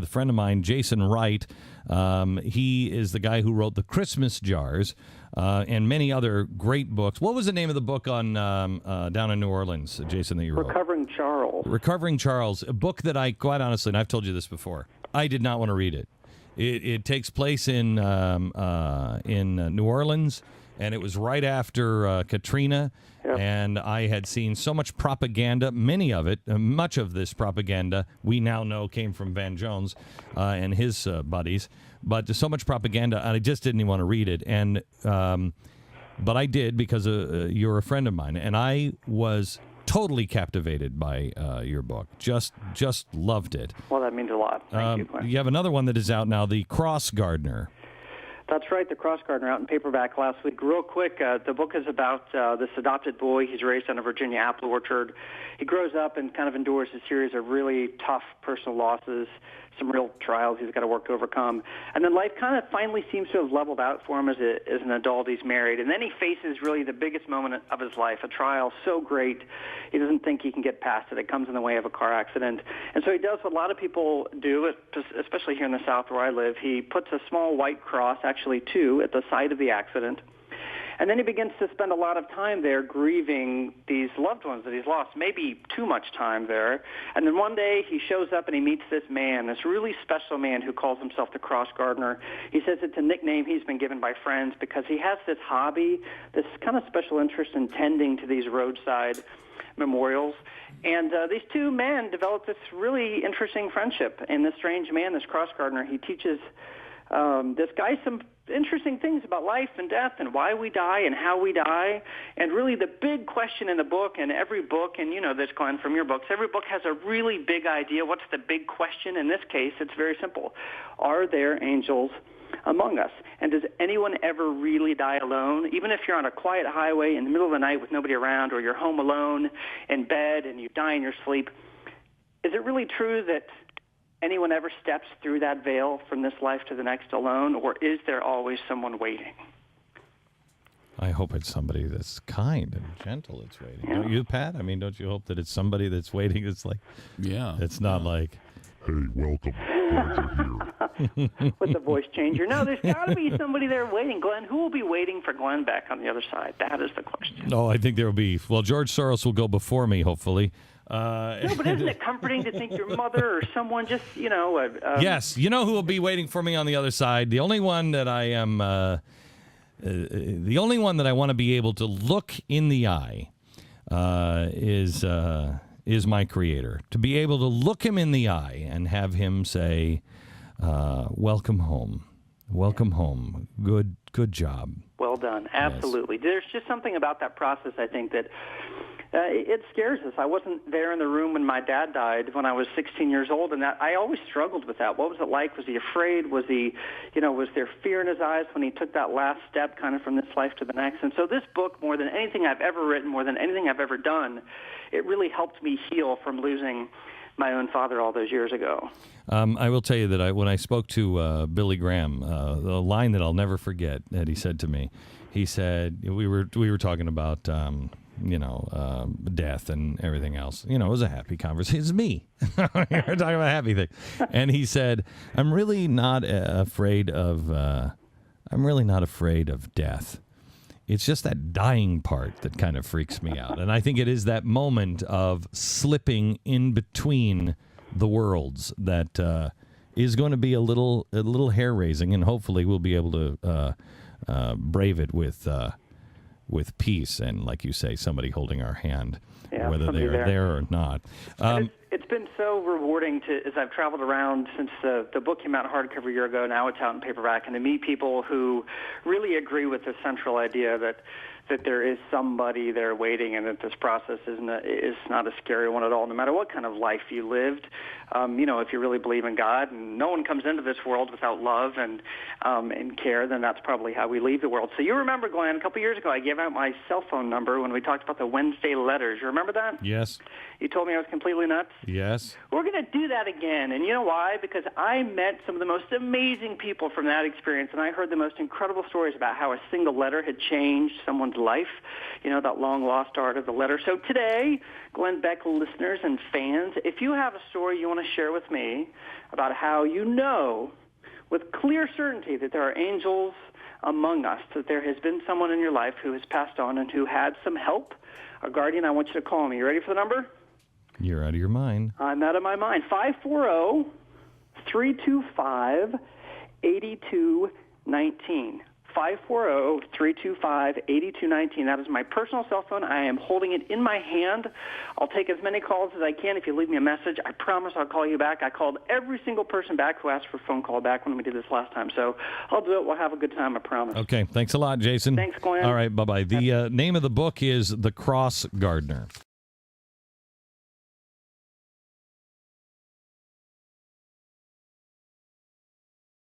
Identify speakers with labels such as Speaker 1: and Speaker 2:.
Speaker 1: a friend of mine, Jason Wright. He is the guy who wrote The Christmas Jars and many other great books. What was the name of the book on down in New Orleans, Jason, that you wrote?
Speaker 2: Recovering Charles.
Speaker 1: Recovering Charles, a book that I, quite honestly, and I've told you this before, I did not want to read it. It takes place in New Orleans, and it was right after Katrina. Yep. And I had seen so much propaganda, many of it, much of this propaganda we now know came from Van Jones and his buddies, but so much propaganda, and I just didn't even want to read it. And but I did because you're a friend of mine, and I was totally captivated by your book. Just loved it.
Speaker 2: Well, that means a lot. Thank you, Glenn.
Speaker 1: You have another one that is out now, The Cross Gardener.
Speaker 2: That's right, The Cross Gardener, out in paperback last week. Real quick, the book is about this adopted boy. He's raised on a Virginia apple orchard. He grows up and kind of endures a series of really tough personal losses, some real trials he's got to work to overcome. And then life kind of finally seems to have leveled out for him as an adult. He's married. And then he faces really the biggest moment of his life, a trial so great he doesn't think he can get past it. It comes in the way of a car accident. And so he does what a lot of people do, especially here in the South where I live. He puts a small white cross, actually two, at the site of the accident. And then he begins to spend a lot of time there grieving these loved ones that he's lost, maybe too much time there. And then one day he shows up and he meets this man, this really special man who calls himself the Cross Gardener. He says it's a nickname he's been given by friends because he has this hobby, this kind of special interest in tending to these roadside memorials. And these two men develop this really interesting friendship. And this strange man, this Cross Gardener, he teaches this guy some interesting things about life and death and why we die and how we die. And really the big question in the book, and every book, and you know this, Glenn, from your books, every book has a really big idea. What's the big question? In this case, it's very simple. Are there angels among us? And does anyone ever really die alone? Even if you're on a quiet highway in the middle of the night with nobody around, or you're home alone in bed and you die in your sleep, is it really true that anyone ever steps through that veil from this life to the next alone, or is there always someone waiting?
Speaker 1: I hope it's somebody that's kind and gentle that's waiting.
Speaker 2: Yeah.
Speaker 1: Don't you, Pat? I mean, don't you hope that it's somebody that's waiting? It's like, it's not like,
Speaker 3: hey, welcome. Glad you're here.
Speaker 2: With the voice changer. No, there's got to be somebody there waiting. Glenn, who will be waiting for Glenn Beck on the other side? That is the question.
Speaker 1: No, I think there will be. Well, George Soros will go before me, hopefully.
Speaker 2: No, but isn't it comforting to think your mother or someone just,
Speaker 1: yes, you know who will be waiting for me on the other side? The only one that I am, the only one that I want to be able to look in the eye is my Creator. To be able to look him in the eye and have him say, welcome home. Welcome home. Good job.
Speaker 2: Well done. Absolutely. Yes. There's just something about that process, I think, that it scares us. I wasn't there in the room when my dad died when I was 16 years old, and that I always struggled with that. What was it like? Was he afraid? Was was there fear in his eyes when he took that last step kind of from this life to the next? And so this book, more than anything I've ever written, more than anything I've ever done, it really helped me heal from losing my own father all those years ago.
Speaker 1: I will tell you that when I spoke to Billy Graham, the line that I'll never forget that he said to me, he said, we were talking about, death and everything else. You know, it was a happy conversation. It's me. We're talking about happy things. And he said, I'm really not afraid of death. It's just that dying part that kind of freaks me out. And I think it is that moment of slipping in between the worlds that is going to be a little hair-raising, and hopefully we'll be able to brave it with peace and, like you say, somebody holding our hand, whether they are there or not.
Speaker 2: It's been so rewarding as I've traveled around since the book came out hardcover a year ago. Now it's out in paperback, and to meet people who really agree with the central idea that there is somebody there waiting, and that this process is not a scary one at all, no matter what kind of life you lived. If you really believe in God, and no one comes into this world without love and care, then that's probably how we leave the world. So you remember, Glenn, a couple years ago I gave out my cell phone number when we talked about the Wednesday letters. You remember that?
Speaker 1: Yes.
Speaker 2: You told me I was completely nuts?
Speaker 1: Yes. Yes.
Speaker 2: We're going to do that again. And you know why? Because I met some of the most amazing people from that experience, and I heard the most incredible stories about how a single letter had changed someone's life, you know, that long-lost art of the letter. So today, Glenn Beck listeners and fans, if you have a story you want to share with me about how you know with clear certainty that there are angels among us, that there has been someone in your life who has passed on and who had some help, a guardian, I want you to call me. You ready for the number?
Speaker 1: You're out of your mind.
Speaker 2: I'm out of my mind. 540-325-8219. 540-325-8219. That is my personal cell phone. I am holding it in my hand. I'll take as many calls as I can. If you leave me a message, I promise I'll call you back. I called every single person back who asked for a phone call back when we did this last time. So I'll do it. We'll have a good time, I promise.
Speaker 1: Okay. Thanks a lot, Jason.
Speaker 2: Thanks, Glenn.
Speaker 1: All right. Bye-bye. The name of the book is The Cross Gardener.